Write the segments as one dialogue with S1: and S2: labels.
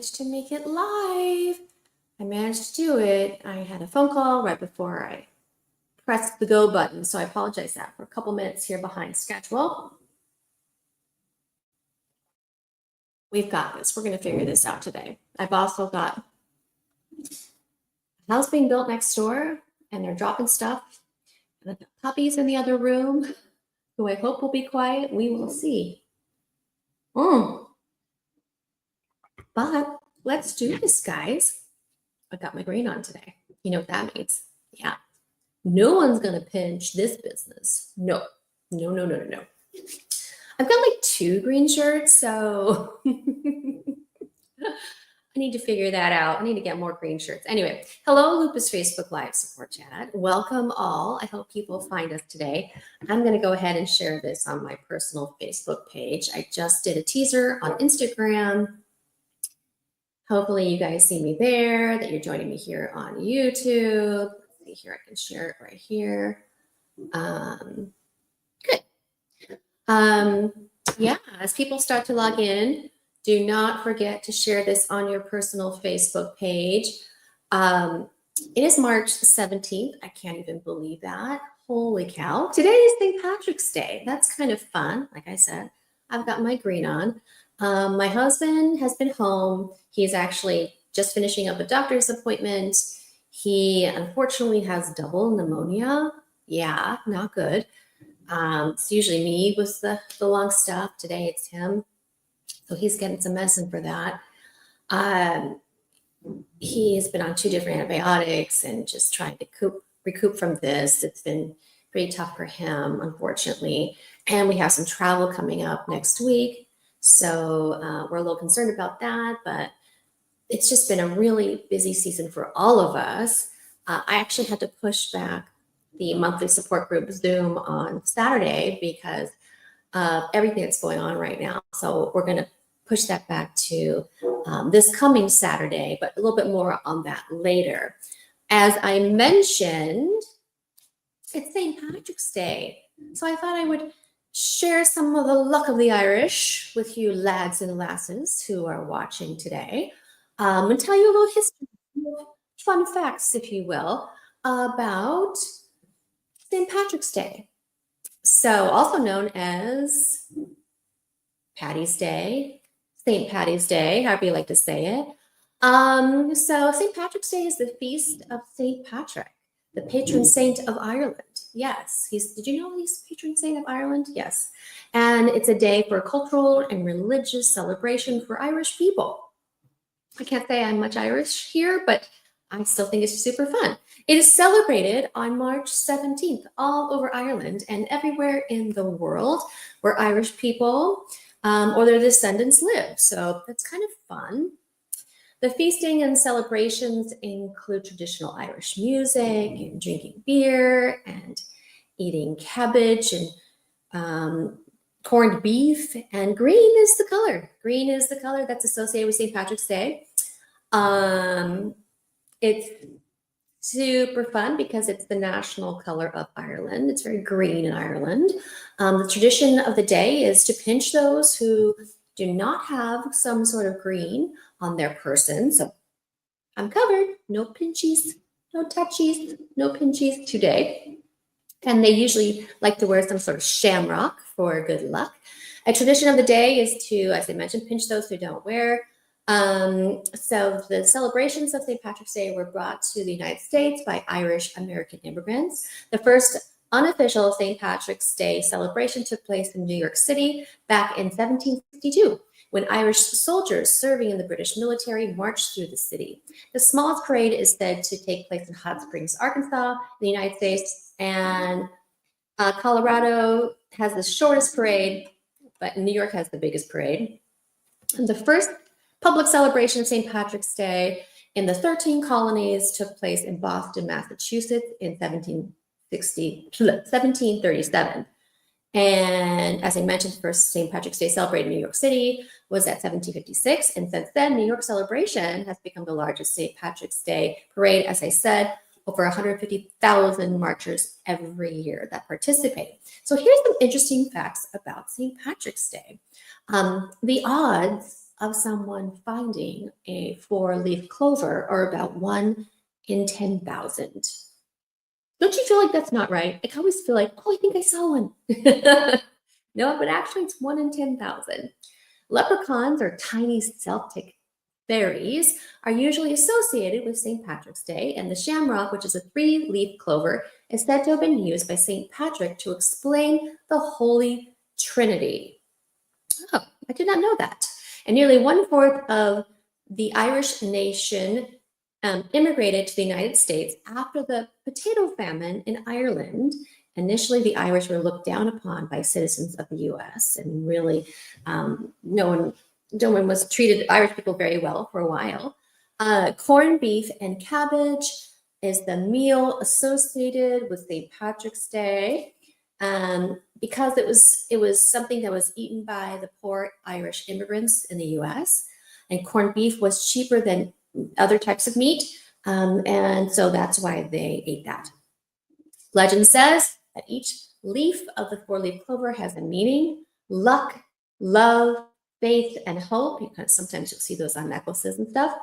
S1: managed to make it live. I managed to do it. I had a phone call right before I pressed the go button, so I apologize that for a couple minutes here behind schedule. We've got this. We're going to figure this out today. I've also got a house being built next door, and they're dropping stuff. And I've got puppies in the other room, who I hope will be quiet. We will see. But let's do this, guys. I got my green on today. You know what that means? Yeah. No one's going to pinch this business. No. I've got like 2 green shirts, so I need to figure that out. I need to get more green shirts. Anyway, hello, Lupus Facebook Live support chat. Welcome all. I hope people find us today. I'm going to go ahead and share this on my personal Facebook page. I just did a teaser on Instagram. Hopefully you guys see me there, that you're joining me here on YouTube. Let's see here, I can share it right here. Good. Yeah, as people start to log in, do not forget to share this on your personal Facebook page. It is March 17th. I can't even believe that. Holy cow. Today is St. Patrick's Day. That's kind of fun. Like I said, I've got my green on. My husband has been home. He's actually just finishing up a doctor's appointment. He unfortunately has double pneumonia. Yeah, not good. It's usually me with the lung stuff. Today it's him. So he's getting some medicine for that. He's been on 2 different antibiotics and just trying to recoup from this. It's been pretty tough for him, unfortunately. And we have some travel coming up next week. So we're a little concerned about that, but it's just been a really busy season for all of us. I actually had to push back the monthly support group Zoom on Saturday because of everything that's going on right now. So we're going to push that back to this coming Saturday, but a little bit more on that later. As I mentioned, it's St. Patrick's Day. So I thought I would share some of the luck of the Irish with you lads and lasses who are watching today, and tell you a little history, fun facts, if you will, about St. Patrick's Day. So also known as Paddy's Day, St. Patty's Day, however you like to say it. So St. Patrick's Day is the feast of St. Patrick, the patron saint of Ireland. Yes, did you know he's the patron saint of Ireland? Yes. And it's a day for cultural and religious celebration for Irish people. I can't say I'm much Irish here, but I still think it's super fun. It is celebrated on March 17th all over Ireland and everywhere in the world where Irish people or their descendants live. So that's kind of fun. The feasting and celebrations include traditional Irish music and drinking beer and eating cabbage and corned beef. And green is the color. Green is the color that's associated with St. Patrick's Day. It's super fun because it's the national color of Ireland. It's very green in Ireland. The tradition of the day is to pinch those who do not have some sort of green on their person. So I'm covered, no pinchies, no touchies, no pinchies today. And they usually like to wear some sort of shamrock for good luck. A tradition of the day is to, as I mentioned, pinch those who don't wear. So the celebrations of St. Patrick's Day were brought to the United States by Irish American immigrants. The first unofficial St. Patrick's Day celebration took place in New York City back in 1762, when Irish soldiers serving in the British military marched through the city. The smallest parade is said to take place in Hot Springs, Arkansas, in the United States, and Colorado has the shortest parade, but New York has the biggest parade. And the first public celebration of St. Patrick's Day in the 13 colonies took place in Boston, Massachusetts in 1737. And as I mentioned, the first St. Patrick's Day celebrated in New York City was at 1756. And since then, New York celebration has become the largest St. Patrick's Day parade. As I said, over 150,000 marchers every year that participate. So here's some interesting facts about St. Patrick's Day. The odds of someone finding a 4-leaf clover are about 1 in 10,000. Don't you feel like that's not right? I always feel like, oh, I think I saw one. No, but actually it's 1 in 10,000. Leprechauns, or tiny Celtic fairies, are usually associated with St. Patrick's Day, and the shamrock, which is a 3-leaf clover, is said to have been used by St. Patrick to explain the Holy Trinity. Oh, I did not know that. And nearly 1/4 of the Irish nation immigrated to the United States after the potato famine in Ireland. Initially, the Irish were looked down upon by citizens of the U.S. and really no one was treated Irish people very well for a while. Corned beef and cabbage is the meal associated with St. Patrick's Day. Because it was something that was eaten by the poor Irish immigrants in the U.S. and corned beef was cheaper than other types of meat, and so that's why they ate that. Legend says that each leaf of the 4-leaf clover has a meaning: luck, love, faith, and hope. Sometimes you'll see those on necklaces and stuff.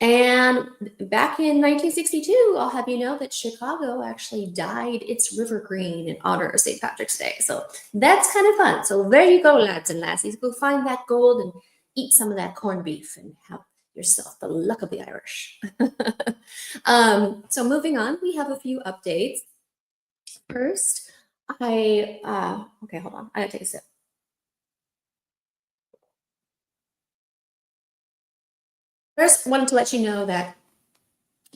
S1: And back in 1962, I'll have you know that Chicago actually dyed its river green in honor of St. Patrick's Day. So that's kind of fun. So there you go, lads and lassies. Go find that gold and eat some of that corned beef and have yourself the luck of the Irish. So moving on, we have a few updates. First, okay, hold on. I gotta take a sip. First, wanted to let you know that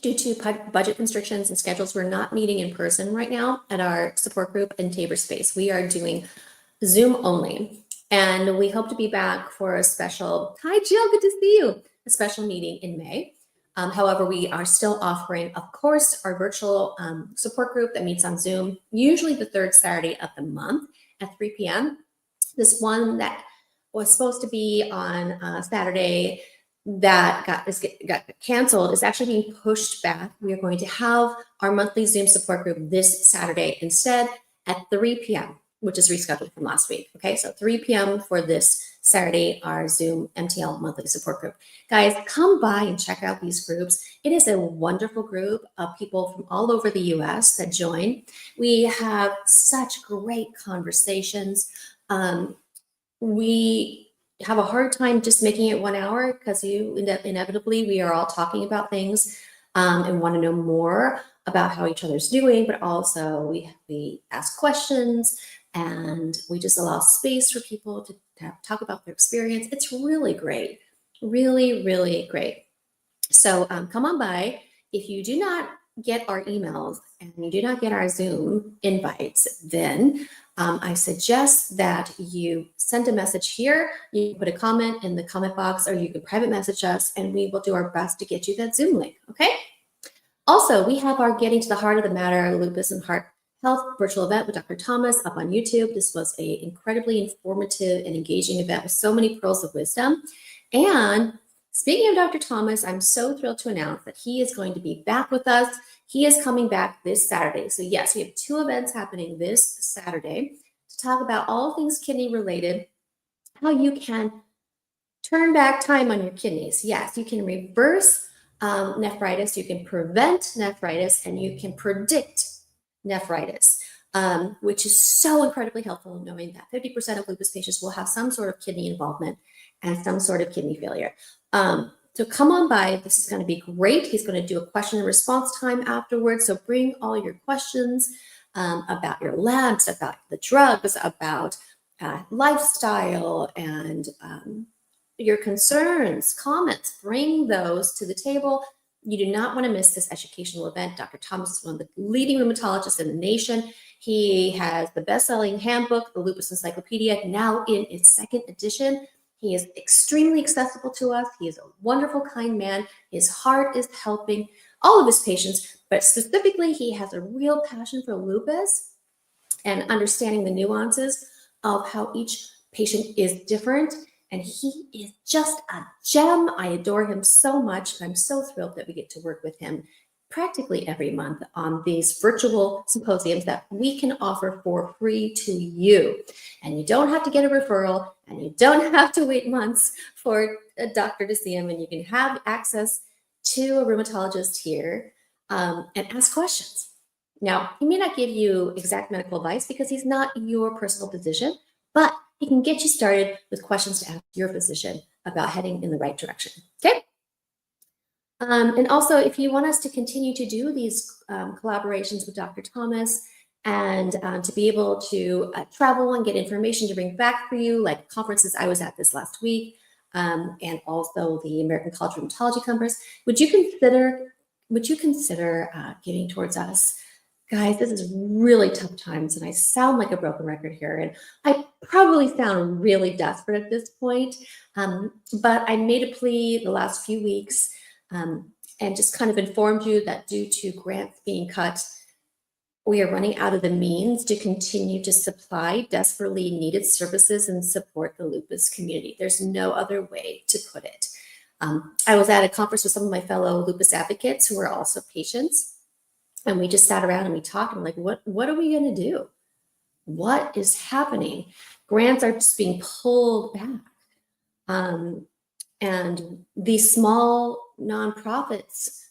S1: due to budget constrictions and schedules, we're not meeting in person right now at our support group in Tabor Space. We are doing Zoom only, and we hope to be back for a special, hi Jill, good to see you, a special meeting in May. However, we are still offering, of course, our virtual support group that meets on Zoom, usually the third Saturday of the month at 3 p.m. This one that was supposed to be on Saturday that got canceled is actually being pushed back. We are going to have our monthly Zoom support group this Saturday instead at 3 p.m., which is rescheduled from last week. Okay, so 3 p.m. for this Saturday, our Zoom MTL monthly support group. Guys, come by and check out these groups. It is a wonderful group of people from all over the U.S. that join. We have such great conversations. We have a hard time just making it 1 hour because inevitably we are all talking about things and want to know more about how each other's doing, but also we ask questions and we just allow space for people to talk about their experience. It's really great, really, really great. So come on by. If you do not get our emails and you do not get our Zoom invites, then I suggest that you send a message here. You can put a comment in the comment box, or you can private message us, and we will do our best to get you that Zoom link, okay? Also, we have our Getting to the Heart of the Matter Lupus and Heart Health virtual event with Dr. Thomas up on YouTube. This was an incredibly informative and engaging event with so many pearls of wisdom. And speaking of Dr. Thomas, I'm so thrilled to announce that he is going to be back with us. He is coming back this Saturday. So yes, we have 2 events happening this Saturday to talk about all things kidney related, how you can turn back time on your kidneys. Yes, you can reverse nephritis, you can prevent nephritis, and you can predict nephritis, which is so incredibly helpful, knowing that 50% of lupus patients will have some sort of kidney involvement and some sort of kidney failure. So come on by. This is going to be great. He's going to do a question and response time afterwards. So bring all your questions about your labs, about the drugs, about lifestyle, and your concerns, comments. Bring those to the table. You do not want to miss this educational event. Dr. Thomas is one of the leading rheumatologists in the nation. He has the best-selling handbook, the Lupus Encyclopedia, now in its 2nd edition. He is extremely accessible to us. He is a wonderful, kind man. His heart is helping all of his patients, but specifically, he has a real passion for lupus and understanding the nuances of how each patient is different. And he is just a gem. I adore him so much. And I'm so thrilled that we get to work with him practically every month on these virtual symposiums that we can offer for free to you. And you don't have to get a referral, and you don't have to wait months for a doctor to see him, and you can have access to a rheumatologist here and ask questions. Now, he may not give you exact medical advice because he's not your personal physician, but he can get you started with questions to ask your physician about heading in the right direction, okay? And also, if you want us to continue to do these collaborations with Dr. Thomas and to be able to travel and get information to bring back for you, like conferences I was at this last week, and also the American College of Rheumatology conference, would you consider giving towards us? Guys, this is really tough times, and I sound like a broken record here, and I probably sound really desperate at this point, but I made a plea the last few weeks and just kind of informed you that due to grants being cut, we are running out of the means to continue to supply desperately needed services and support the lupus community. There's no other way to put it. I was at a conference with some of my fellow lupus advocates who are also patients, and we just sat around and we talked, and like, what are we going to do? What is happening? Grants are just being pulled back. And these small nonprofits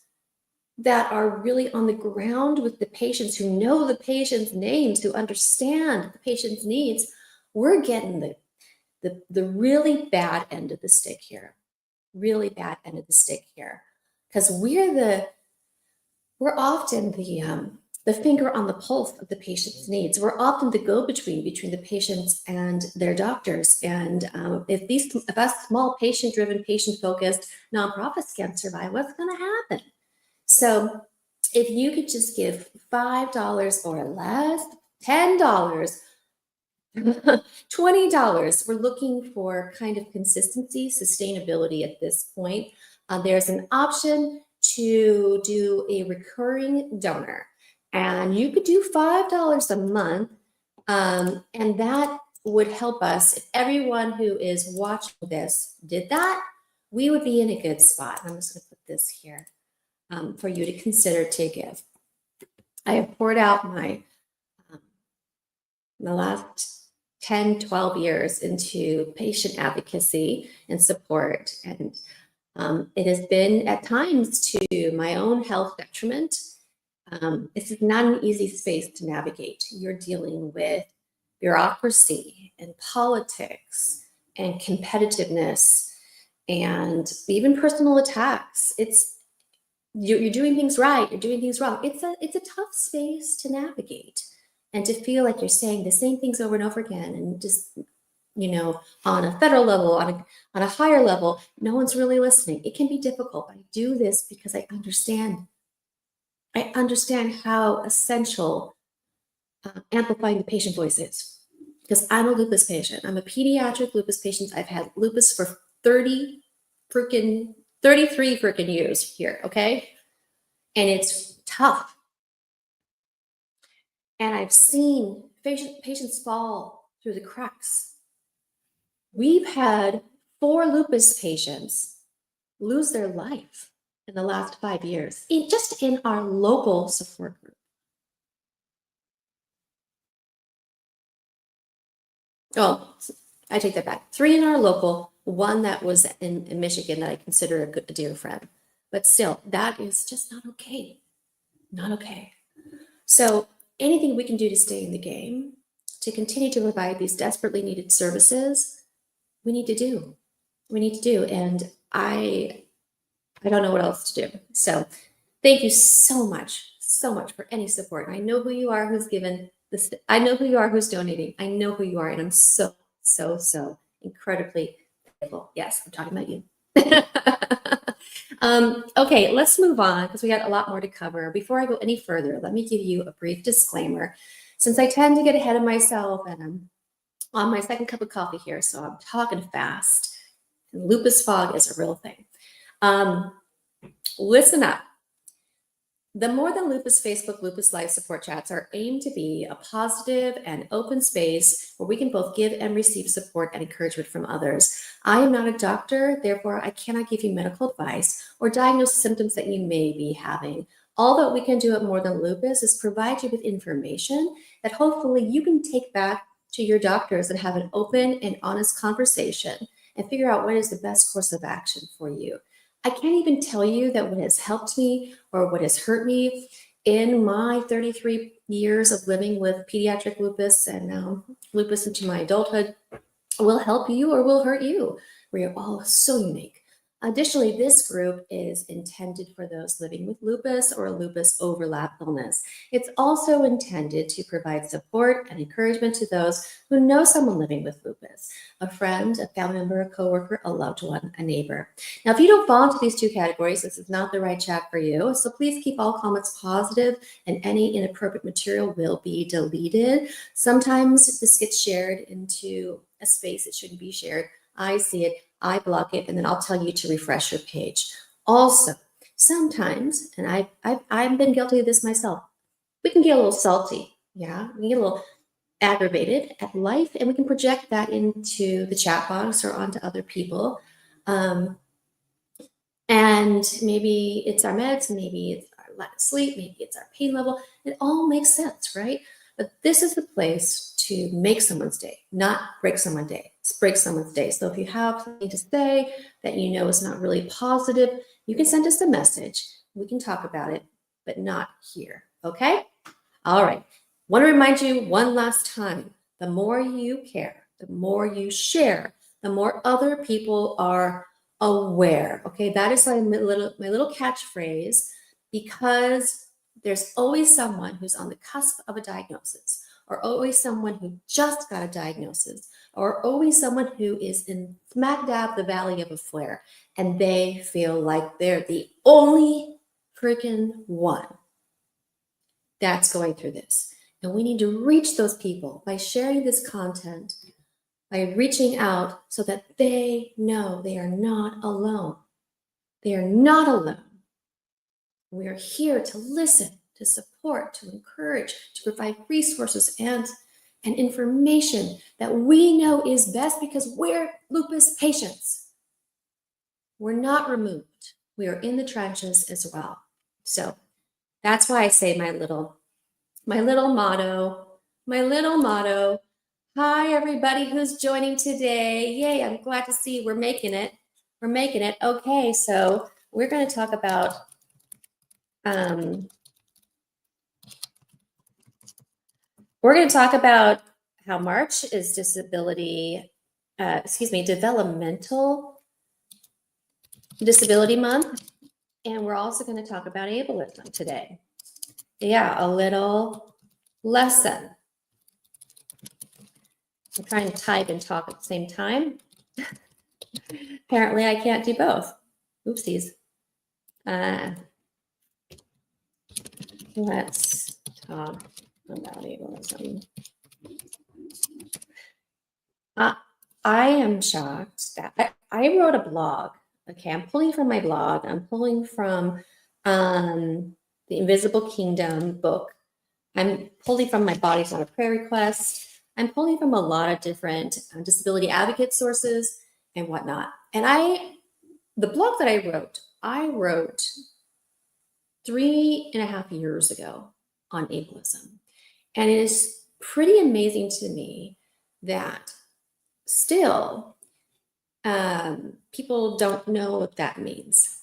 S1: that are really on the ground with the patients, who know the patients' names, who understand the patient's needs, we're getting the really bad end of the stick here. Really bad end of the stick here. Because we're often the finger on the pulse of the patient's needs. We're often the go-between between the patients and their doctors. And if us small patient-driven, patient-focused nonprofits can't survive, what's going to happen? So if you could just give $5 or less, $10, $20, we're looking for kind of consistency, sustainability at this point. There's an option to do a recurring donor, and you could do $5 a month, and that would help us. If everyone who is watching this did that, we would be in a good spot. I'm just going to put this here for you to consider to give. I have poured out the last 10, 12 years into patient advocacy and support, and it has been at times to my own health detriment. This is not an easy space to navigate. You're dealing with bureaucracy and politics and competitiveness and even personal attacks. You're doing things right, you're doing things wrong. It's a tough space to navigate, and to feel like you're saying the same things over and over again, and just, on a federal level, on a higher level, no one's really listening. It can be difficult. I do this because I understand how essential amplifying the patient voice is. Because I'm a lupus patient. I'm a pediatric lupus patient. I've had lupus for 33 freaking years here, okay? And it's tough. And I've seen patients fall through the cracks. We've had 4 lupus patients lose their life in the last 5 years, just in our local support group. Oh, I take that back. 3 in our local, 1 that was in Michigan that I consider a dear friend. But still, that is just not okay. Not okay. So anything we can do to stay in the game, to continue to provide these desperately needed services, we need to do. We need to do. And I don't know what else to do. So thank you so much for any support. I know who you are who's given this. I know who you are who's donating. I know who you are. And I'm so incredibly grateful. Yes, I'm talking about you. Okay, let's move on because we got a lot more to cover. Before I go any further, let me give you a brief disclaimer. Since I tend to get ahead of myself and I'm on my second cup of coffee here, so I'm talking fast. And lupus fog is a real thing. Listen up. The More Than Lupus Facebook Lupus Live support chats are aimed to be a positive and open space where we can both give and receive support and encouragement from others. I am not a doctor, therefore I cannot give you medical advice or diagnose symptoms that you may be having. All that we can do at More Than Lupus is provide you with information that hopefully you can take back to your doctors and have an open and honest conversation and figure out what is the best course of action for you. I can't even tell you that what has helped me or what has hurt me in my 33 years of living with pediatric lupus and now lupus into my adulthood will help you or will hurt you. We are all so unique. Additionally, this group is intended for those living with lupus or a lupus overlap illness. It's also intended to provide support and encouragement to those who know someone living with lupus, a friend, a family member, a coworker, a loved one, a neighbor. Now, if you don't fall into these two categories, this is not the right chat for you. So please keep all comments positive and any inappropriate material will be deleted. Sometimes this gets shared into a space it shouldn't be shared. I see it, I block it, and then I'll tell you to refresh your page. Also, sometimes, and I've been guilty of this myself, we can get a little salty, yeah? We can get a little aggravated at life, and we can project that into the chat box or onto other people. And maybe it's our meds, maybe it's our lack of sleep, maybe it's our pain level. It all makes sense, right? But this is the place to make someone's day, not break someone's day. Break someone's day. So if you have something to say that you know is not really positive, you can send us a message. We can talk about it, but not here. Okay? All right. Want to remind you one last time, the more you care, the more you share, the more other people are aware. Okay, that is my little catchphrase, because there's always someone who's on the cusp of a diagnosis, or always someone who just got a diagnosis, or always someone who is in smack dab the valley of a flare, and they feel like they're the only freaking one that's going through this. And we need to reach those people by sharing this content, by reaching out so that they know they are not alone. They are not alone. We are here to listen, to support, to encourage, to provide resources and information that we know is best, because we're lupus patients. We're not removed. We are in the trenches as well. So that's why I say my little motto. Hi, everybody who's joining today. Yay, I'm glad to see we're making it. We're making it. Okay, so we're going to talk about how March is developmental disability month. And we're also going to talk about ableism today. Yeah, a little lesson. I'm trying to type and talk at the same time. Apparently I can't do both. Oopsies. Let's talk about ableism. I am shocked that I wrote a blog. Okay, I'm pulling from my blog. I'm pulling from the Invisible Kingdom book. I'm pulling from my Body's Not a Prayer Request. I'm pulling from a lot of different disability advocate sources and whatnot. And the blog that I wrote 3.5 years ago on ableism. And it is pretty amazing to me that still people don't know what that means.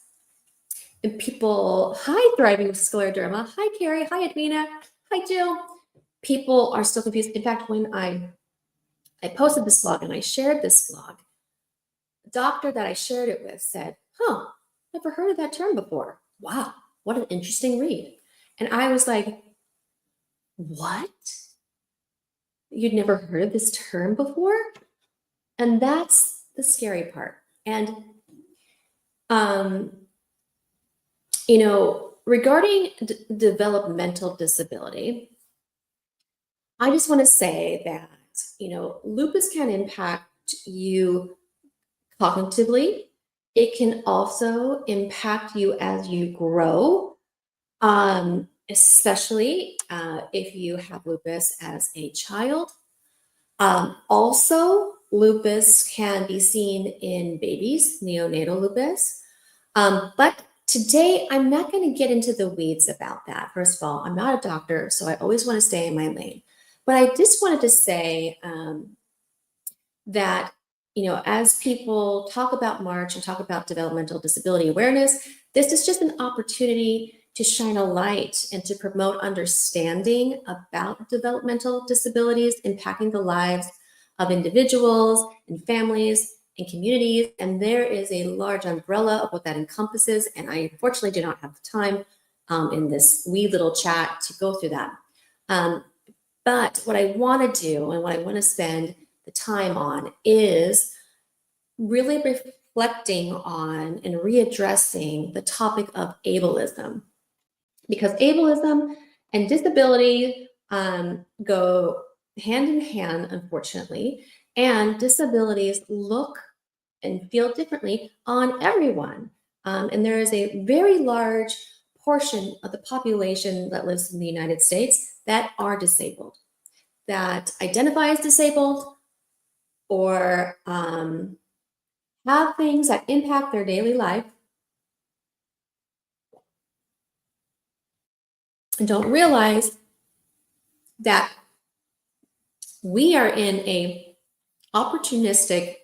S1: And people, hi, Thriving with Scleroderma. Hi, Carrie. Hi, Edwina. Hi, Jill. People are still confused. In fact, when I posted this blog and I shared this blog, the doctor that I shared it with said, never heard of that term before. Wow, what an interesting read. And I was like, what? You'd never heard of this term before? And that's the scary part. And, regarding developmental disability, I just want to say that, lupus can impact you cognitively. It can also impact you as you grow, especially if you have lupus as a child. Also, lupus can be seen in babies, neonatal lupus. But today, I'm not going to get into the weeds about that. First of all, I'm not a doctor, so I always want to stay in my lane. But I just wanted to say that, as people talk about March and talk about developmental disability awareness, this is just an opportunity to shine a light and to promote understanding about developmental disabilities impacting the lives of individuals and families and communities. And there is a large umbrella of what that encompasses. And I unfortunately do not have the time in this wee little chat to go through that. But what I want to do and what I want to spend the time on is really reflecting on and readdressing the topic of ableism. Because ableism and disability go hand in hand, unfortunately, and disabilities look and feel differently on everyone. And there is a very large portion of the population that lives in the United States that are disabled, that identify as disabled, or have things that impact their daily life and don't realize that we are in a opportunistic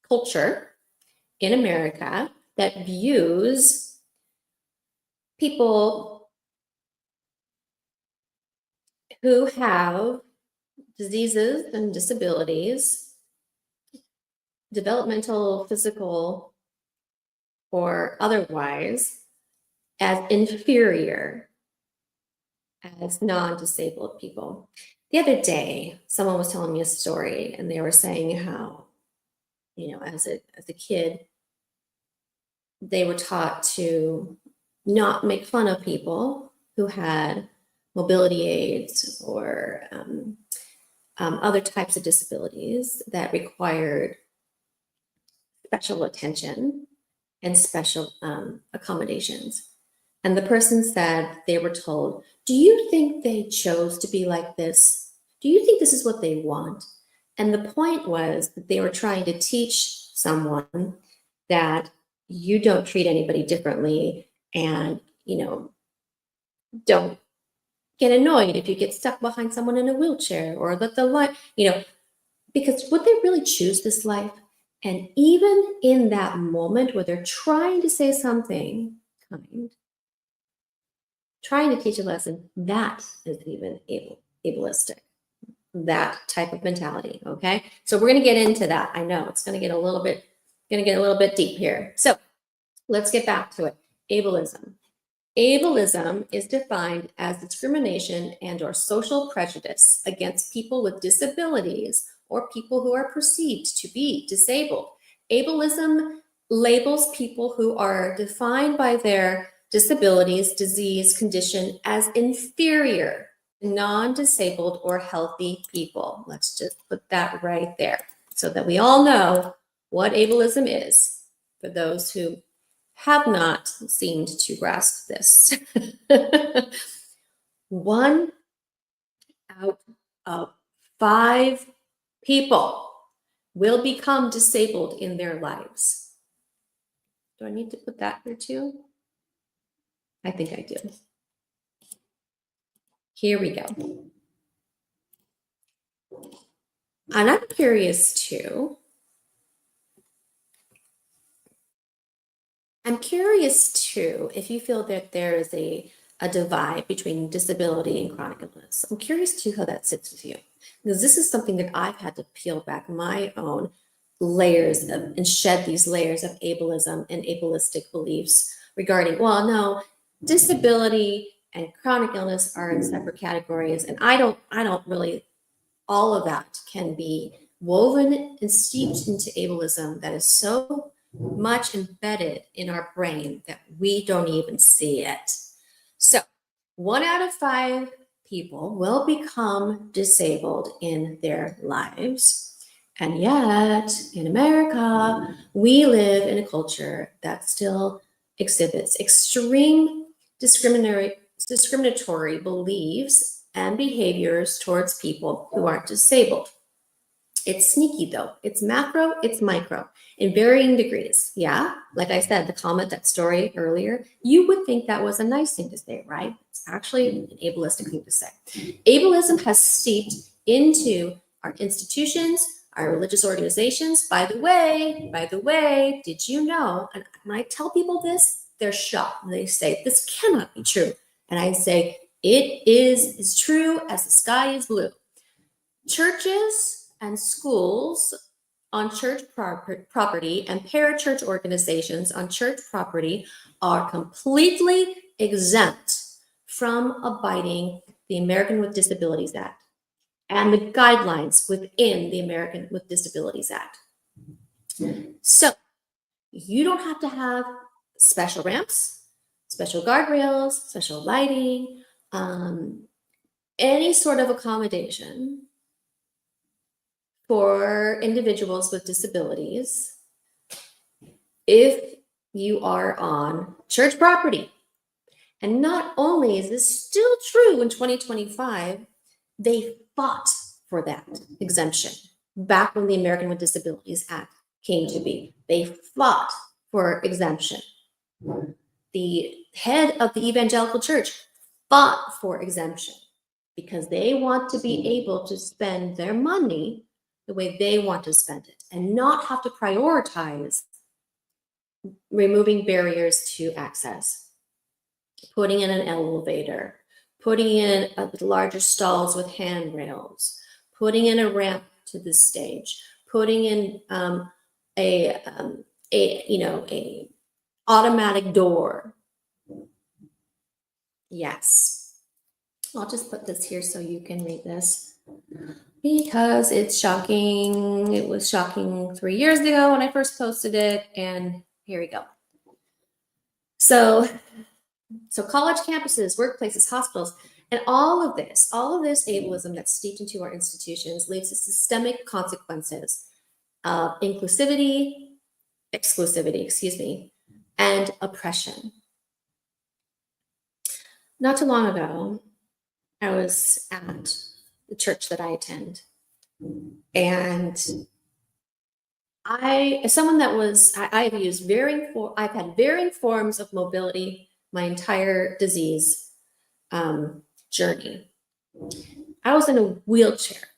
S1: culture in America that views people who have diseases and disabilities, developmental, physical, or otherwise, as inferior as non-disabled people. The other day, someone was telling me a story, and they were saying how, as a kid, they were taught to not make fun of people who had mobility aids or other types of disabilities that required special attention and special accommodations. And the person said they were told, "Do you think they chose to be like this? Do you think this is what they want?" And the point was that they were trying to teach someone that you don't treat anybody differently, and, don't get annoyed if you get stuck behind someone in a wheelchair, or that the light, because would they really choose this life? And even in that moment where they're trying to say something kind, trying to teach a lesson, that is even ableistic, that type of mentality. Okay, so we're going to get into that. I know it's going to get a little bit deep here. So let's get back to it. Ableism. Ableism is defined as discrimination and or social prejudice against people with disabilities or people who are perceived to be disabled. Ableism labels people who are defined by their disabilities, disease, condition as inferior to non-disabled or healthy people. Let's just put that right there so that we all know what ableism is for those who have not seemed to grasp this. 1 out of 5 people will become disabled in their lives. Do I need to put that here too? I think I do. Here we go. And I'm curious too. If you feel that there is a divide between disability and chronic illness. I'm curious too how that sits with you, because this is something that I've had to peel back my own layers of and shed these layers of ableism and ableistic beliefs regarding, well, no, disability and chronic illness are in separate categories, and I don't really, all of that can be woven and steeped into ableism that is so much embedded in our brain that we don't even see it. So 1 out of 5 people will become disabled in their lives. And yet in America, we live in a culture that still exhibits extreme discriminatory beliefs and behaviors towards people who aren't disabled. It's sneaky though. It's macro, it's micro in varying degrees. Yeah. Like I said, the comment, that story earlier, you would think that was a nice thing to say, right? It's actually an ableistic thing to say. Ableism has seeped into our institutions, our religious organizations. By the way, did you know? And when I tell people this, they're shocked. They say, this cannot be true. And I say, it is as true as the sky is blue. Churches and schools on church property and parachurch organizations on church property are completely exempt from abiding the American with Disabilities Act and the guidelines within the American with Disabilities Act. So you don't have to have special ramps, special guardrails, special lighting, any sort of accommodation for individuals with disabilities if you are on church property. And not only is this still true in 2025, they fought for that exemption back when the American with Disabilities Act came to be. They fought for exemption. The head of the evangelical church fought for exemption because they want to be able to spend their money the way they want to spend it and not have to prioritize removing barriers to access, putting in an elevator, putting in larger stalls with handrails, putting in a ramp to the stage, putting in a automatic door. Yes. I'll just put this here so you can read this because it's shocking. It was shocking 3 years ago when I first posted it, and here we go. So college campuses, workplaces, hospitals, and all of this ableism that's steeped into our institutions leads to systemic consequences of exclusivity, and oppression. Not too long ago, I was at the church that I attend, and as someone that I've had varying forms of mobility my entire disease journey. I was in a wheelchair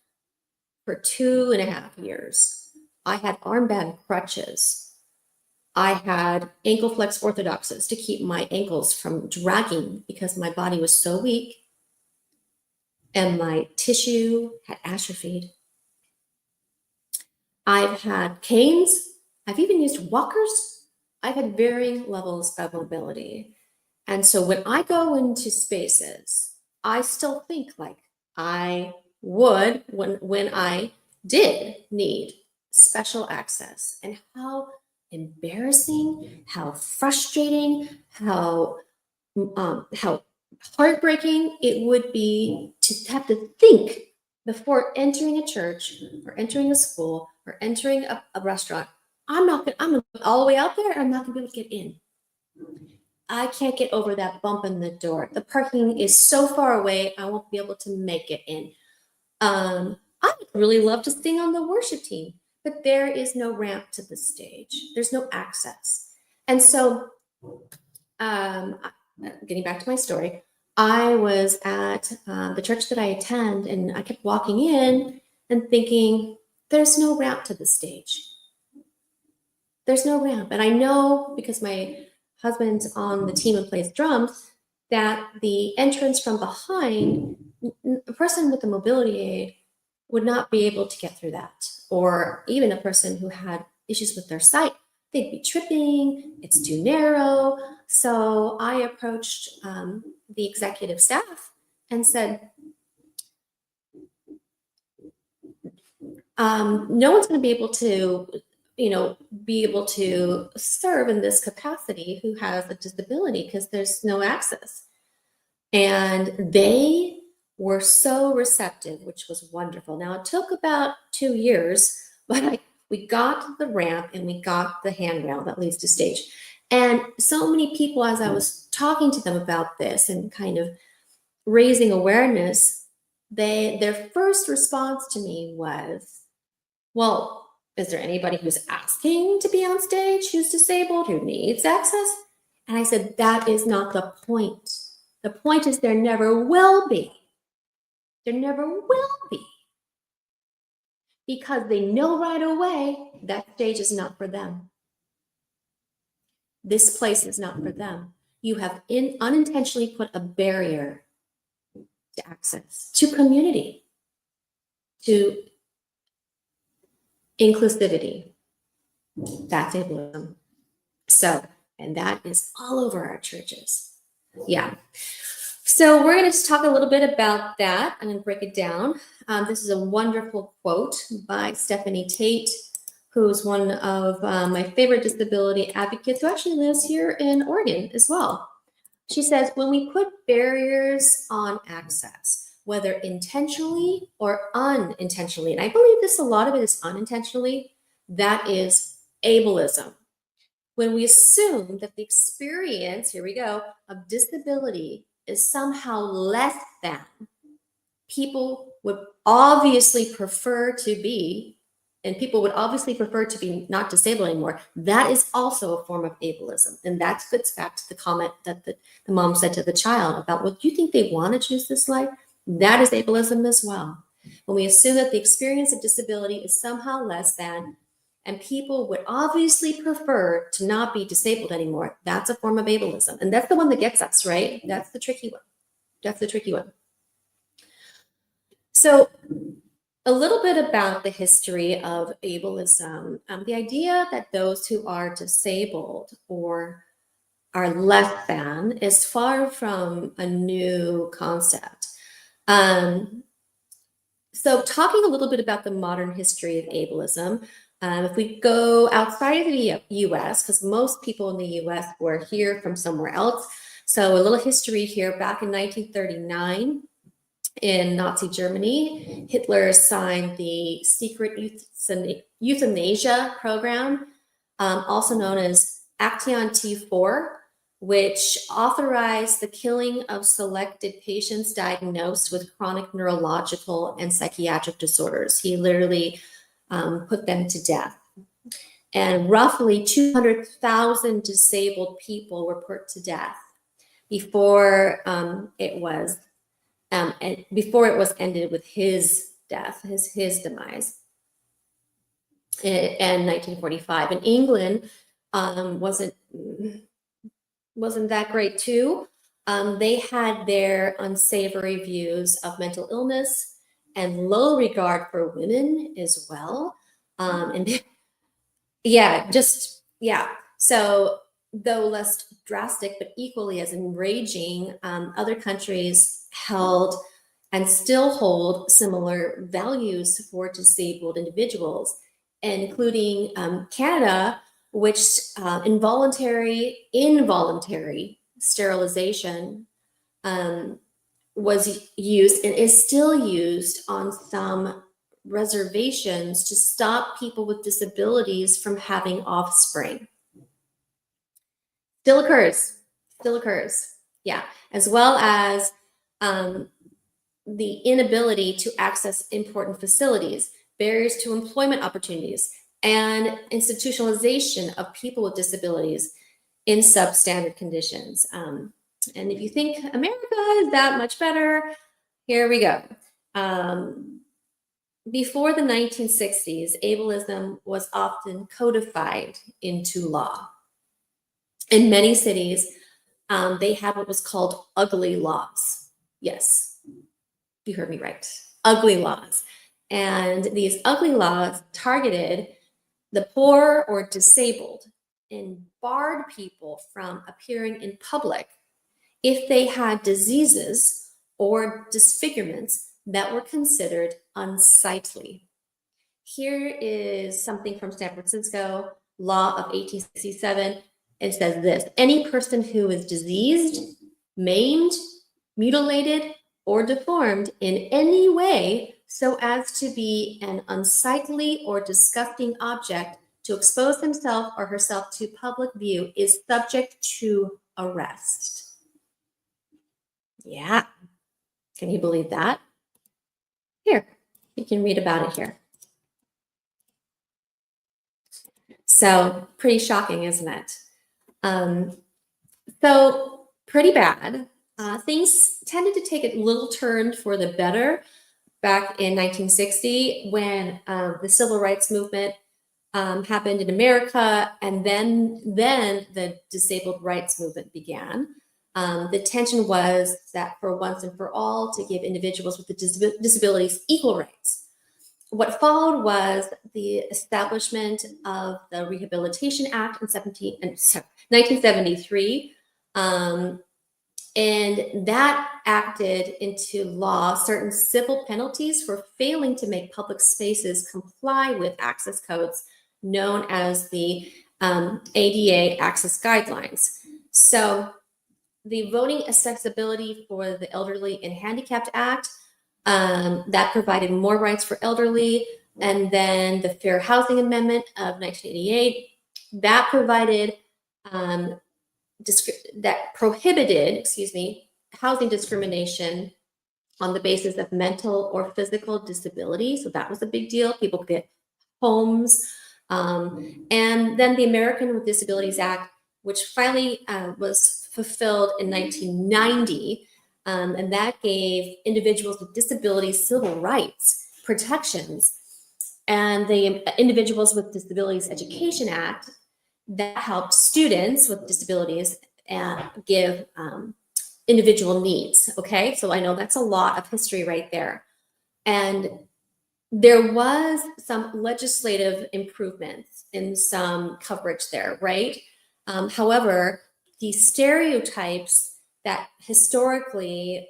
S1: for 2.5 years. I had armband crutches. I had ankle flex orthodoxes to keep my ankles from dragging because my body was so weak and my tissue had atrophied. I've had canes. I've even used walkers. I've had varying levels of mobility. And so when I go into spaces, I still think like I would when I did need special access, and how embarrassing, how frustrating, how heartbreaking it would be to have to think before entering a church or entering a school or entering a restaurant. I'm all the way out there, and I'm not gonna be able to get in. I can't get over that bump in the door. The parking is so far away, I won't be able to make it in. I would really love to sing on the worship team, but there is no ramp to the stage. There's no access. And so, getting back to my story, I was at the church that I attend, and I kept walking in and thinking, there's no ramp to the stage. There's no ramp. And I know, because my husband's on the team and plays drums, that the entrance from behind, a person with a mobility aid would not be able to get through that. Or even a person who had issues with their sight, they'd be tripping, it's too narrow. So I approached the executive staff and said, no one's going to be able to serve in this capacity who has a disability because there's no access. And they were so receptive, which was wonderful. Now, it took about 2 years, but we got the ramp and we got the handrail that leads to stage. And so many people, as I was talking to them about this and kind of raising awareness, their first response to me was, Well, is there anybody who's asking to be on stage who's disabled, who needs access? And I said, that is not the point. The point is there never will be. There never will be. Because they know right away that stage is not for them. This place is not for them. You have unintentionally put a barrier to access, to community, to inclusivity. That's ableism. So, and that is all over our churches. Yeah. So we're going to talk a little bit about that. I'm going to break it down. This is a wonderful quote by Stephanie Tate, who's one of my favorite disability advocates who actually lives here in Oregon as well. She says, when we put barriers on access, whether intentionally or unintentionally, and I believe this, a lot of it is unintentionally, that is ableism. When we assume that the experience, here we go, of disability is somehow less than, people would obviously prefer to be, and people would obviously prefer to be not disabled anymore. That is also a form of ableism. And that fits back to the comment that the mom said to the child about, well, do you think they want to choose this life? That is ableism as well. When we assume that the experience of disability is somehow less than, and people would obviously prefer to not be disabled anymore, that's a form of ableism. And that's the one that gets us, right? That's the tricky one. That's the tricky one. So a little bit about the history of ableism. The idea that those who are disabled or are less than is far from a new concept. So talking a little bit about the modern history of ableism, if we go outside of the US, because most people in the US were here from somewhere else. So a little history here, back in 1939, in Nazi Germany, Hitler signed the secret euthanasia program, also known as Action T4, which authorized the killing of selected patients diagnosed with chronic neurological and psychiatric disorders. He literally put them to death. And roughly 200,000 disabled people were put to death before it was ended with his death, his demise in 1945. And England wasn't that great too. They had their unsavory views of mental illness and low regard for women as well. And so though less drastic, but equally as enraging, other countries held and still hold similar values for disabled individuals, including Canada, which involuntary sterilization was used and is still used on some reservations to stop people with disabilities from having offspring. Still occurs, yeah, as well as the inability to access important facilities, barriers to employment opportunities, and institutionalization of people with disabilities in substandard conditions. And if you think America is that much better, here we go. Before the 1960s, ableism was often codified into law. In many cities, they had what was called ugly laws. Yes, you heard me right. Ugly laws. And these ugly laws targeted the poor or disabled and barred people from appearing in public if they had diseases or disfigurements that were considered unsightly. Here is something from San Francisco, law of 1867. It says this: any person who is diseased, maimed, mutilated, or deformed in any way so as to be an unsightly or disgusting object to expose himself or herself to public view is subject to arrest. Yeah. Can you believe that? Here, you can read about it here. So pretty shocking, isn't it? So pretty bad. Things tended to take a little turn for the better back in 1960 when the civil rights movement happened in America, and then the disabled rights movement began. The tension was that for once and for all to give individuals with disabilities equal rights. What followed was the establishment of the Rehabilitation Act in 1973. And that acted into law certain civil penalties for failing to make public spaces comply with access codes known as the ADA Access Guidelines. So the Voting Accessibility for the Elderly and Handicapped Act, that provided more rights for elderly. And then the Fair Housing Amendment of 1988, that provided that prohibited, housing discrimination on the basis of mental or physical disability. So that was a big deal. People could get homes. And then the American with Disabilities Act, which finally was fulfilled in 1990. And that gave individuals with disabilities civil rights protections. And the Individuals with Disabilities Education Act, that helped students with disabilities give individual needs. Okay, so I know that's a lot of history right there. And there was some legislative improvements in some coverage there, right? However, the stereotypes that historically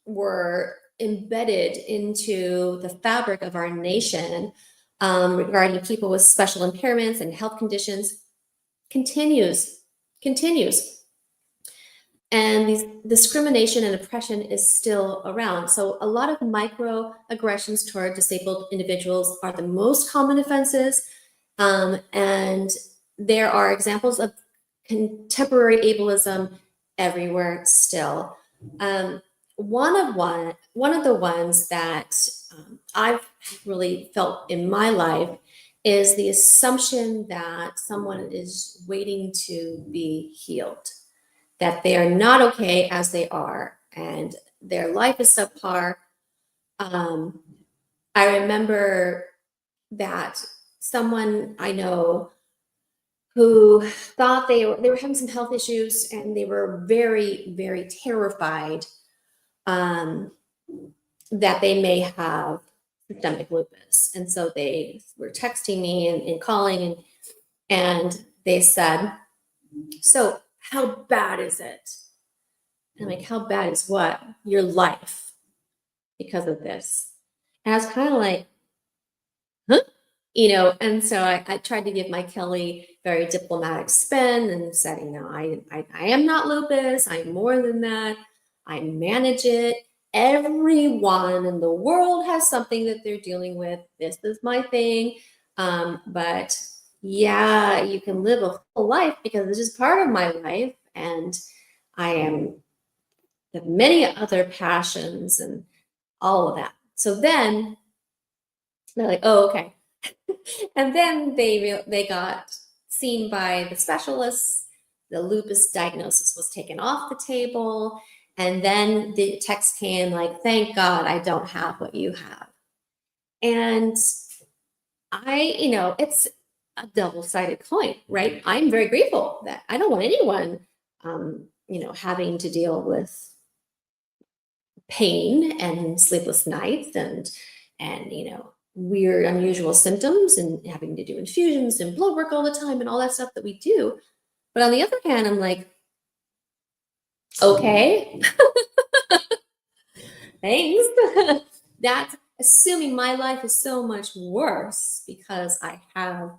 S1: were embedded into the fabric of our nation regarding people with special impairments and health conditions continues. And these discrimination and oppression is still around. So a lot of microaggressions toward disabled individuals are the most common offenses. And there are examples of contemporary ableism everywhere still. One of the ones that I've really felt in my life is the assumption that someone is waiting to be healed, that they are not okay as they are, and their life is subpar. I remember that someone I know who thought they were having some health issues, and they were very, very terrified that they may have systemic lupus. And so they were texting me and calling, and they said, "So how bad is it?" And I'm like, "How bad is what?" "Your life because of this." And I was kind of like, huh? And so I tried to give my Kelly very diplomatic spin and said, I am not lupus. I'm more than that. I manage it. Everyone in the world has something that they're dealing with. This is my thing. But yeah, you can live a full life because this is part of my life. And I have many other passions and all of that. So then they're like, "Oh, okay." And then they got seen by the specialists. The lupus diagnosis was taken off the table. And then the text came like, "Thank God I don't have what you have." And it's a double-sided coin, right? I'm very grateful that I don't want anyone, having to deal with pain and sleepless nights and weird, unusual symptoms and having to do infusions and blood work all the time and all that stuff that we do. But on the other hand, I'm like, okay, thanks. That's assuming my life is so much worse because I have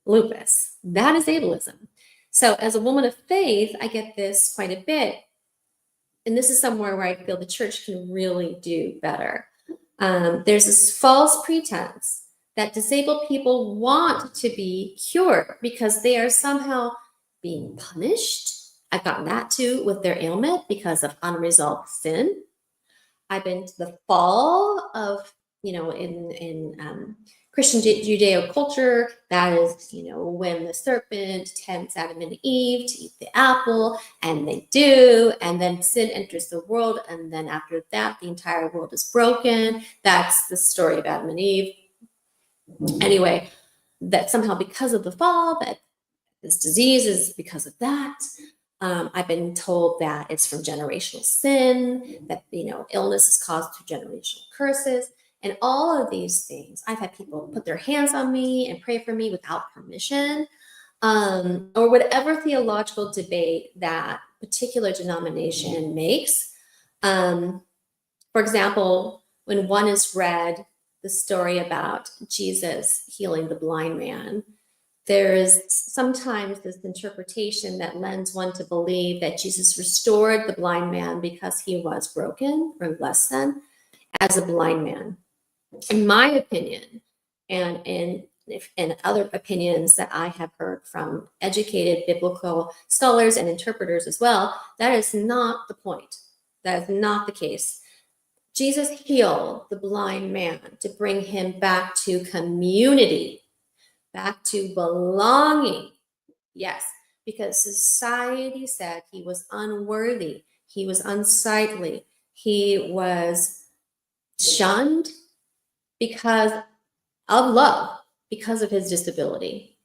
S1: lupus. That is ableism. So as a woman of faith, I get this quite a bit. And this is somewhere where I feel the church can really do better. There's this false pretense that disabled people want to be cured because they are somehow being punished. I've gotten that too with their ailment because of unresolved sin. I've been to the fall of, in Christian Judeo culture, that is, when the serpent tempts Adam and Eve to eat the apple, and they do, and then sin enters the world, and then after that, the entire world is broken. That's the story of Adam and Eve. Anyway, that somehow because of the fall, that this disease is because of that. I've been told that it's from generational sin, that, illness is caused through generational curses, and all of these things. I've had people put their hands on me and pray for me without permission, or whatever theological debate that particular denomination makes. For example, when one is read the story about Jesus healing the blind man, there is sometimes this interpretation that lends one to believe that Jesus restored the blind man because he was broken or less than as a blind man. In my opinion, and in other opinions that I have heard from educated biblical scholars and interpreters as well, that is not the point. That is not the case. Jesus healed the blind man to bring him back to community, back to belonging. Yes, because society said he was unworthy, he was unsightly, he was shunned because of love, because of his disability.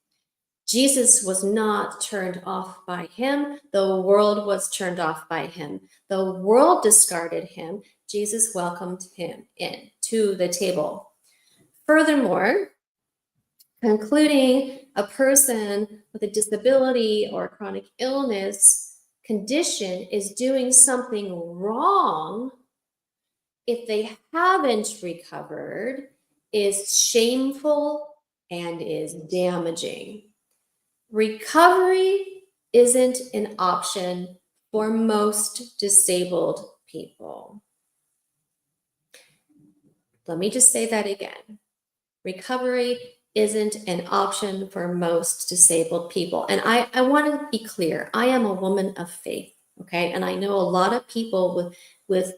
S1: Jesus was not turned off by him. The world was turned off by him. The world discarded him. Jesus welcomed him in to the table. Furthermore, concluding a person with a disability or a chronic illness condition is doing something wrong if they haven't recovered is shameful and is damaging. Recovery isn't an option for most disabled people. Let me just say that again. Recovery isn't an option for most disabled people. And I want to be clear. I am a woman of faith, okay? And I know a lot of people with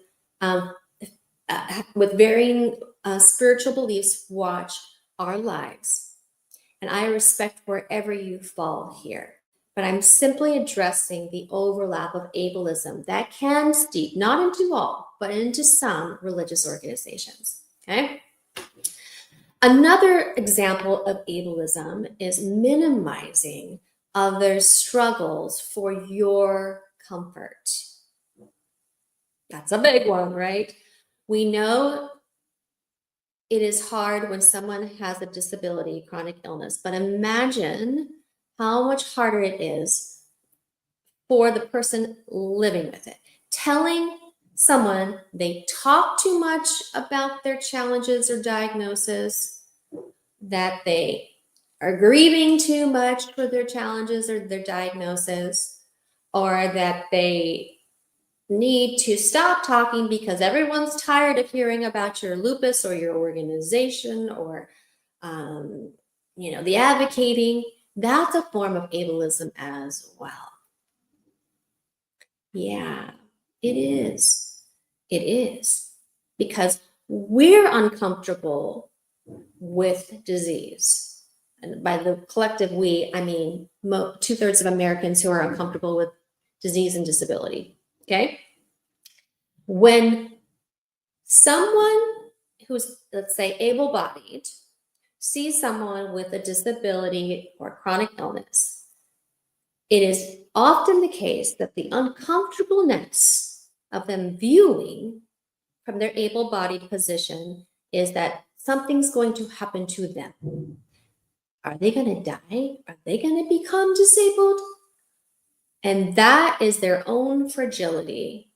S1: varying spiritual beliefs watch our lives. And I respect wherever you fall here. But I'm simply addressing the overlap of ableism that can steep, not into all, but into some religious organizations, okay? Another example of ableism is minimizing others' struggles for your comfort. That's a big one, right? We know it is hard when someone has a disability, chronic illness, but imagine how much harder it is for the person living with it. Telling someone they talk too much about their challenges or diagnosis, that they are grieving too much for their challenges or their diagnosis, or that they need to stop talking because everyone's tired of hearing about your lupus or your organization or the advocating. That's a form of ableism as well. Yeah, it is. It is. Because we're uncomfortable with disease. And by the collective we, I mean 2/3 of Americans who are uncomfortable with disease and disability. Okay? When someone who's, let's say, able-bodied sees someone with a disability or chronic illness, it is often the case that the uncomfortableness of them viewing from their able-bodied position is that something's going to happen to them. Are they going to die? Are they going to become disabled? And that is their own fragility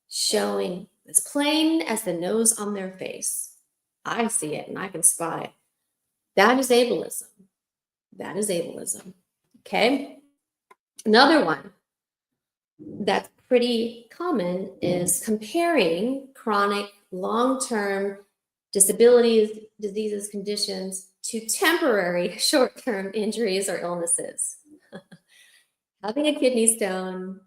S1: showing as plain as the nose on their face. I see it and I can spot it. That is ableism. That is ableism. Okay? Another one that's pretty common is comparing chronic, long-term disabilities, diseases, conditions to temporary, short-term injuries or illnesses. Having a kidney stone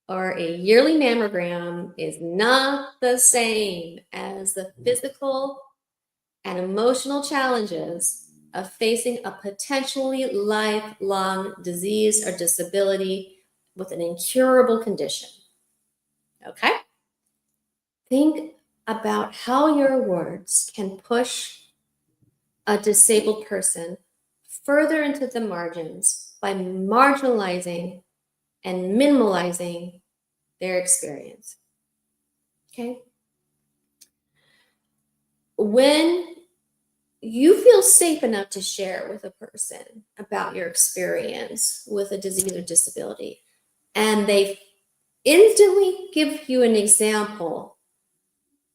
S1: or a yearly mammogram is not the same as the physical and emotional challenges of facing a potentially lifelong disease or disability with an incurable condition. Okay? Think about how your words can push a disabled person further into the margins by marginalizing and minimalizing their experience. Okay? When you feel safe enough to share with a person about your experience with a disease or disability, and they instantly give you an example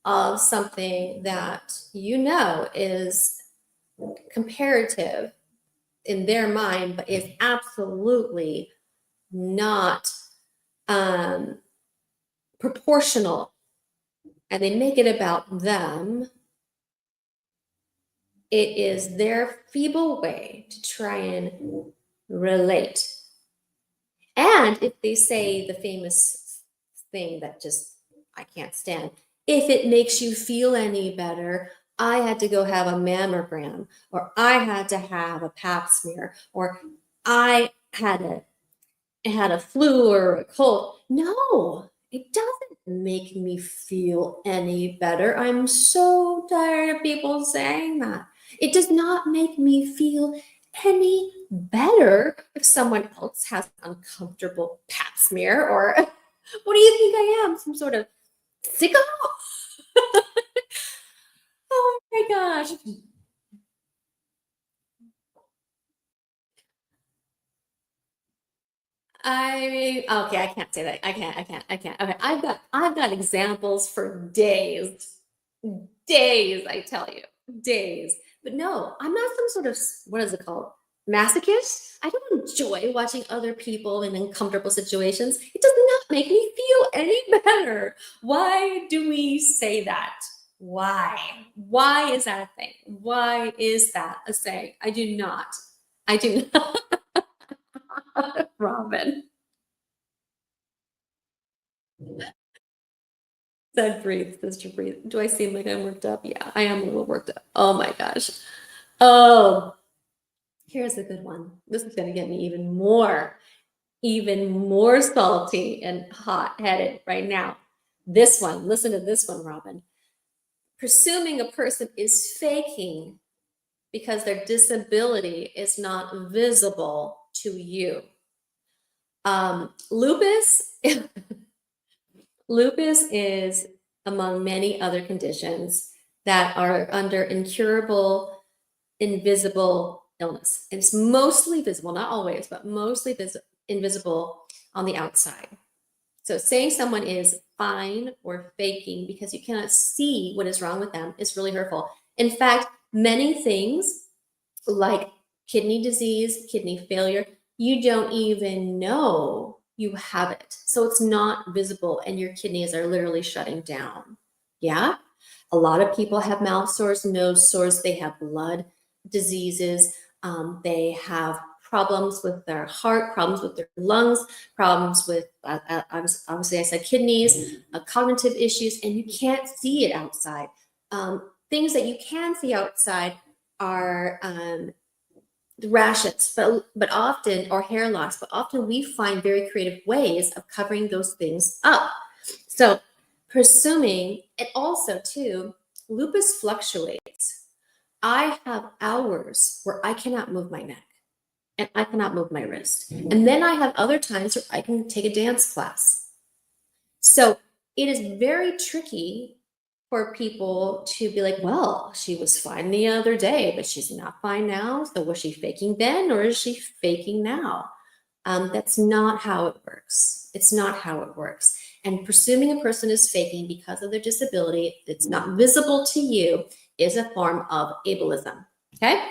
S1: of something that you know is comparative in their mind, but is absolutely not proportional, and they make it about them, it is their feeble way to try and relate. And if they say the famous thing that just I can't stand, if it makes you feel any better, I had to go have a mammogram, or I had to have a pap smear, or I had a flu or a cold. No, it doesn't make me feel any better. I'm so tired of people saying that. It does not make me feel any better if someone else has an uncomfortable pap smear, or what do you think I am? Some sort of sicko? Oh my gosh. Okay, I can't say that. I can't. Okay, I've got examples for days. Days, I tell you. Days. But no, I'm not some sort of, what is it called? Masochist. I don't enjoy watching other people in uncomfortable situations. It does not make me feel any better. Why do we say that? Why? Why is that a thing? Why is that a saying? I do not. I do not. Robin. Said breathe, sister, breathe. Do I seem like I'm worked up? Yeah, I am a little worked up. Oh my gosh. Oh, here's a good one. This is gonna get me even more salty and hot-headed right now. This one, listen to this one, Robin. Presuming a person is faking because their disability is not visible to you. Lupus, lupus is among many other conditions that are under incurable, invisible illness. It's mostly visible, not always, but mostly invisible on the outside. So saying someone is fine or faking because you cannot see what is wrong with them is really hurtful. In fact, many things like kidney disease, kidney failure, you don't even know you have it. So it's not visible and your kidneys are literally shutting down. Yeah. A lot of people have mouth sores, nose sores, they have blood diseases, they have problems with their heart, problems with their lungs, problems with, obviously I said kidneys, cognitive issues, and you can't see it outside. Things that you can see outside are rashes, but often, or hair loss, but often we find very creative ways of covering those things up. So presuming, and also too, lupus fluctuates. I have hours where I cannot move my neck and I cannot move my wrist. And then I have other times where I can take a dance class. So it is very tricky for people to be like, well, she was fine the other day, but she's not fine now. So was she faking then, or is she faking now? That's not how it works. It's not how it works. And presuming a person is faking because of their disability, it's not visible to you, is a form of ableism. Okay.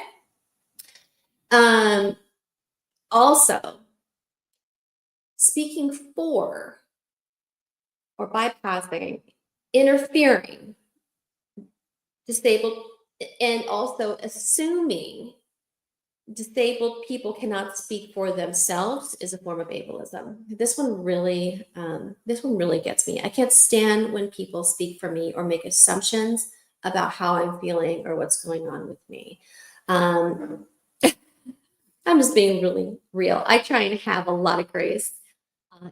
S1: Also, speaking for or bypassing, interfering, disabled, and also assuming disabled people cannot speak for themselves is a form of ableism. This one really gets me. I can't stand when people speak for me or make assumptions about how I'm feeling or what's going on with me. Um, I'm just being really real. I try and have a lot of grace,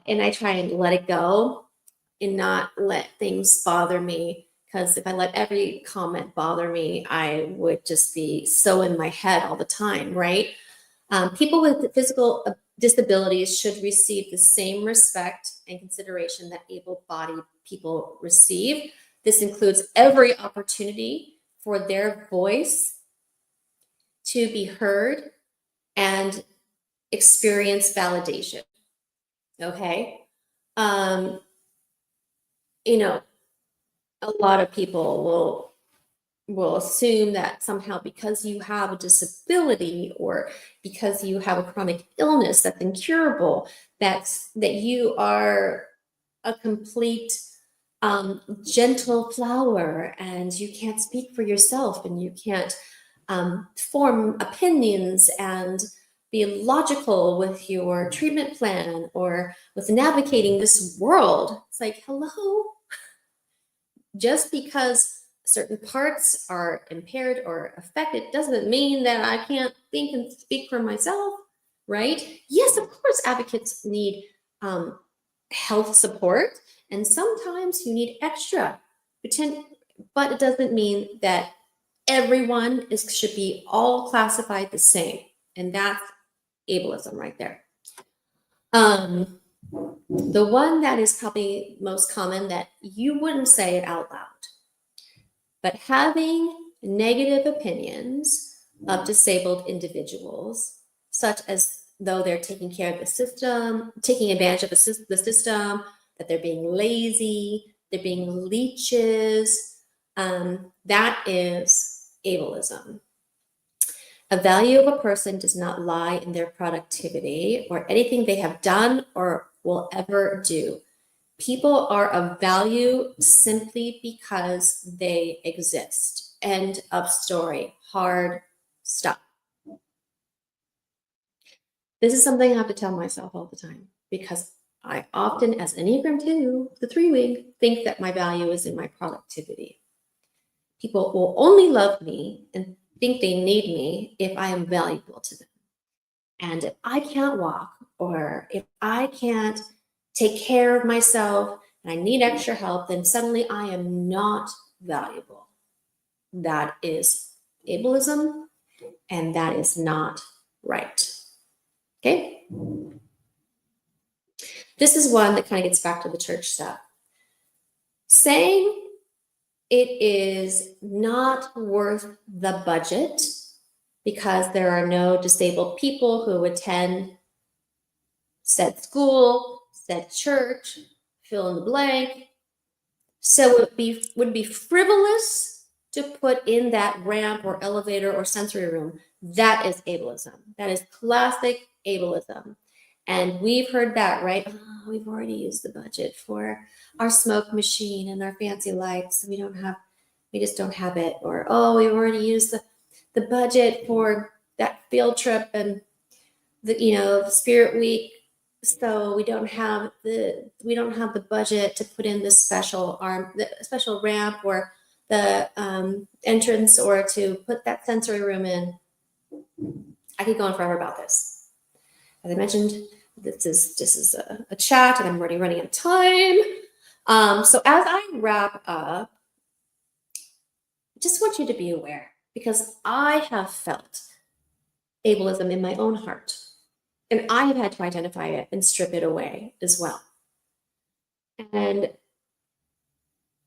S1: and I try and let it go and not let things bother me. Because if I let every comment bother me, I would just be so in my head all the time, right? People with physical disabilities should receive the same respect and consideration that able-bodied people receive. This includes every opportunity for their voice to be heard and experience validation. Okay. Um, you know, a lot of people will assume that somehow because you have a disability or because you have a chronic illness that's incurable, that you are a complete gentle flower and you can't speak for yourself and you can't form opinions and be logical with your treatment plan or with navigating this world. It's like, hello, just because certain parts are impaired or affected doesn't mean that I can't think and speak for myself, right? Yes, of course, advocates need health support, and sometimes you need extra, but it doesn't mean that everyone should be all classified the same, and that's ableism right there. The one that is probably most common that you wouldn't say it out loud, but having negative opinions of disabled individuals, such as though they're taking care of the system, taking advantage of the system, that they're being lazy, they're being leeches, that is ableism. A value of a person does not lie in their productivity or anything they have done or will ever do. People are of value simply because they exist. End of story. Hard stop. This is something I have to tell myself all the time because I often, as Enneagram 2, the 3-wing, think that my value is in my productivity. People will only love me and think they need me if I am valuable to them. And if I can't walk or if I can't take care of myself and I need extra help, then suddenly I am not valuable. That is ableism and that is not right. Okay? This is one that kind of gets back to the church stuff. Saying it is not worth the budget because there are no disabled people who attend said school, said church, fill in the blank. So it would be frivolous to put in that ramp or elevator or sensory room. That is ableism. That is classic ableism. And we've heard that, right? Oh, we've already used the budget for our smoke machine and our fancy lights. We just don't have it. Or, oh, we've already used the budget for that field trip and the Spirit Week. So we don't have the budget to put in this special ramp or the entrance or to put that sensory room in. I could go on forever about this. As I mentioned, this is a chat and I'm already running out of time. So as I wrap up, I just want you to be aware because I have felt ableism in my own heart. And I have had to identify it and strip it away as well. And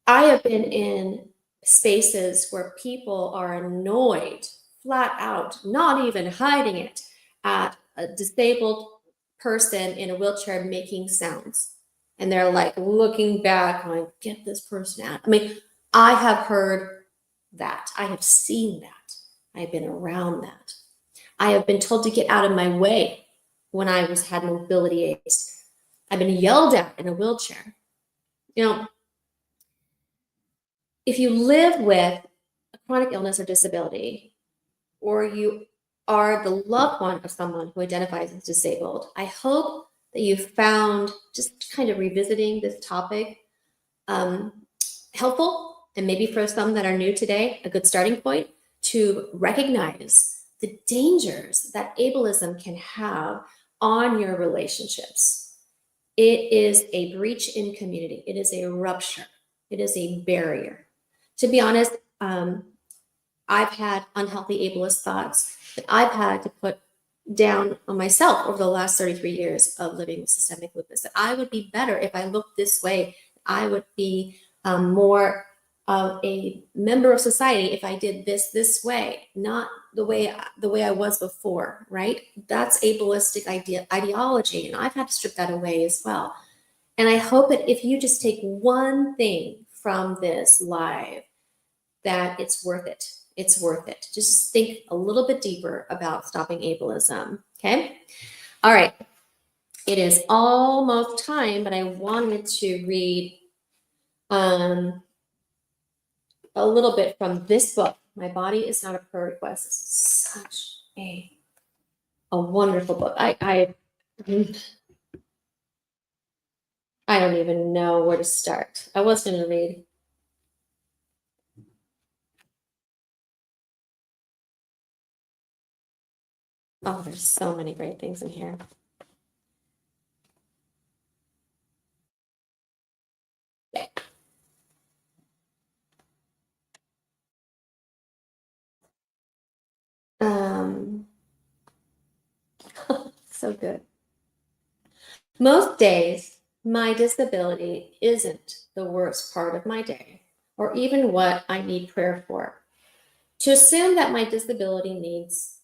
S1: I have been in spaces where people are annoyed, flat out, not even hiding it, at a disabled person in a wheelchair making sounds. And they're like looking back, like, get this person out. I mean, I have heard that. I have seen that. I've been around that. I have been told to get out of my way when I had mobility aids. I've been yelled at in a wheelchair. If you live with a chronic illness or disability, or you are the loved one of someone who identifies as disabled, I hope that you found just kind of revisiting this topic helpful, and maybe for some that are new today, a good starting point to recognize the dangers that ableism can have on your relationships. It is a breach in community. It is a rupture. It is a barrier. To be honest, I've had unhealthy ableist thoughts that I've had to put down on myself over the last 33 years of living with systemic lupus, that I would be better if I looked this way. I would be more of a member of society if I did this way, not the way I was before, right? That's ableistic ideology, and I've had to strip that away as well. And I hope that if you just take one thing from this live, that it's worth it. It's worth it. Just think a little bit deeper about stopping ableism, okay? All right. It is almost time, but I wanted to read a little bit from this book. My Body is Not a Prayer Request. This is such a wonderful book. I don't even know where to start. I was going to read. Oh, there's so many great things in here. Okay. So good. Most days, my disability isn't the worst part of my day, or even what I need prayer for. To assume that my disability needs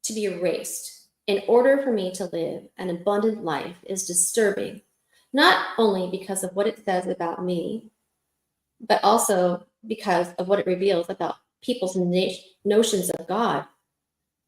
S1: to be erased in order for me to live an abundant life is disturbing, not only because of what it says about me, but also because of what it reveals about people's notions of God.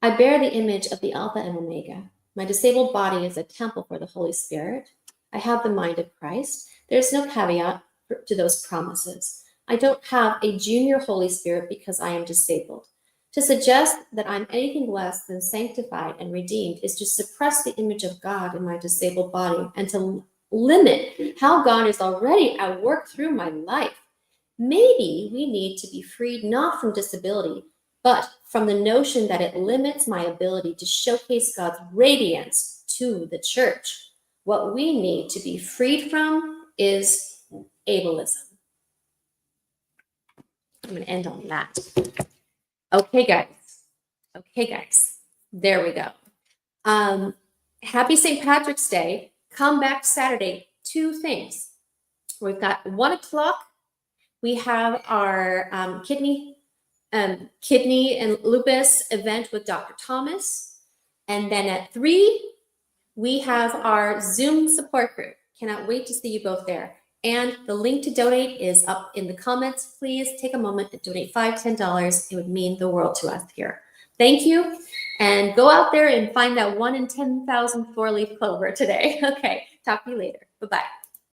S1: I bear the image of the Alpha and Omega. My disabled body is a temple for the Holy Spirit. I have the mind of Christ. There's no caveat to those promises. I don't have a junior Holy Spirit because I am disabled. To suggest that I'm anything less than sanctified and redeemed is to suppress the image of God in my disabled body and to limit how God is already at work through my life. Maybe we need to be freed not from disability, but from the notion that it limits my ability to showcase God's radiance to the church. What we need to be freed from is ableism. I'm going to end on that. Okay, guys. There we go. Happy St. Patrick's Day. Come back Saturday. 2 things. We've got 1 o'clock. We have our kidney and lupus event with Dr. Thomas. And then at 3, we have our Zoom support group. Cannot wait to see you both there. And the link to donate is up in the comments. Please take a moment and donate $5, $10. It would mean the world to us here. Thank you. And go out there and find that 1 in 10,000 4-leaf clover today. Okay, talk to you later. Bye-bye.